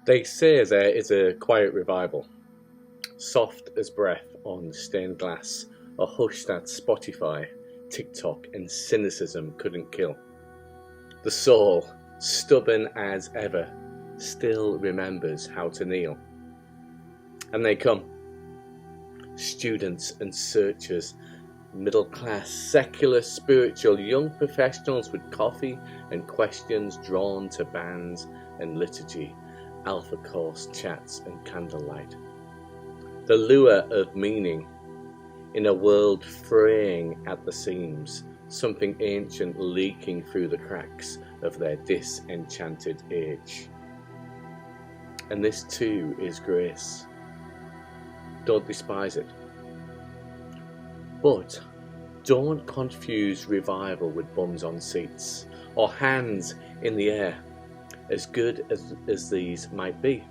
They say there is a quiet revival, soft as breath on stained glass, a hush that Spotify, TikTok and cynicism couldn't kill. The soul, stubborn as ever, still remembers how to kneel. And they come, students and searchers, middle class, secular, spiritual, young professionals with coffee and questions drawn to bands and liturgy, alpha course chats and candlelight. The lure of meaning in a world fraying at the seams, something ancient leaking through the cracks of their disenchanted age. And this too is grace. Don't despise it. But don't confuse revival with bums on seats or hands in the air, as good as these might be.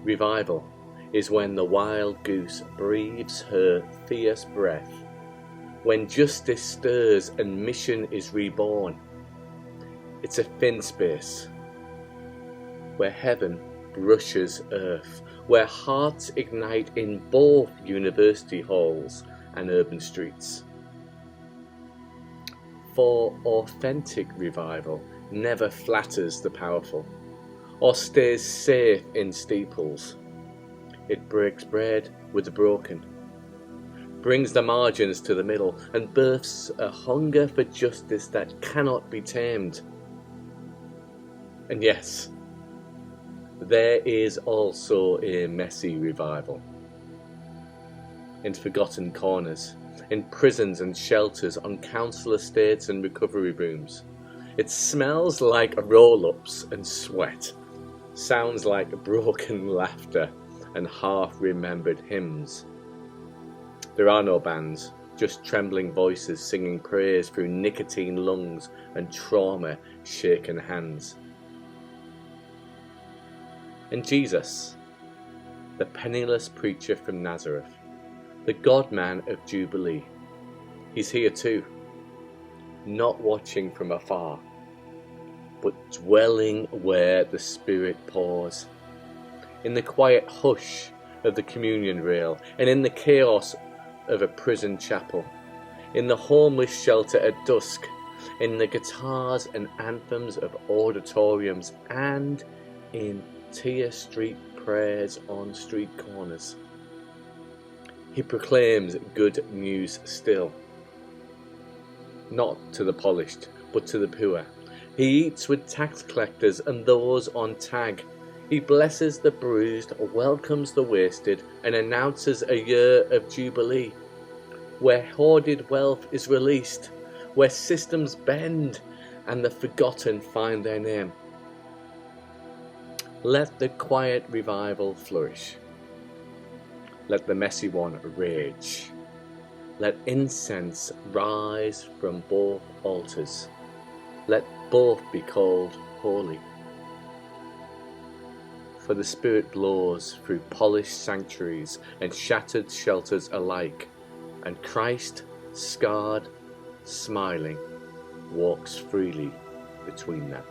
Revival is when the wild goose breathes her fierce breath, when justice stirs and mission is reborn. It's a thin space where heaven brushes earth, where hearts ignite in both university halls and urban streets. For authentic revival never flatters the powerful or stays safe in steeples. It breaks bread with the broken, brings the margins to the middle, and births a hunger for justice that cannot be tamed. And yes, there is also a messy revival. In forgotten corners, in prisons and shelters, on council estates and recovery rooms. It smells like roll-ups and sweat, sounds like broken laughter and half-remembered hymns. There are no bands, just trembling voices singing praise through nicotine lungs and trauma-shaken hands. And Jesus, the penniless preacher from Nazareth, the God-man of Jubilee, he's here too, not watching from afar, but dwelling where the Spirit pours, in the quiet hush of the communion rail, and in the chaos of a prison chapel, in the homeless shelter at dusk, in the guitars and anthems of auditoriums, and in tear street prayers on street corners. He proclaims good news still, not to the polished, but to the poor. He eats with tax collectors and those on tag. He blesses the bruised, welcomes the wasted, and announces a year of jubilee, where hoarded wealth is released, where systems bend and the forgotten find their name. Let the quiet revival flourish. Let the messy one rage. Let incense rise from both altars. Let both be called holy. For the Spirit blows through polished sanctuaries and shattered shelters alike, and Christ, scarred, smiling, walks freely between them.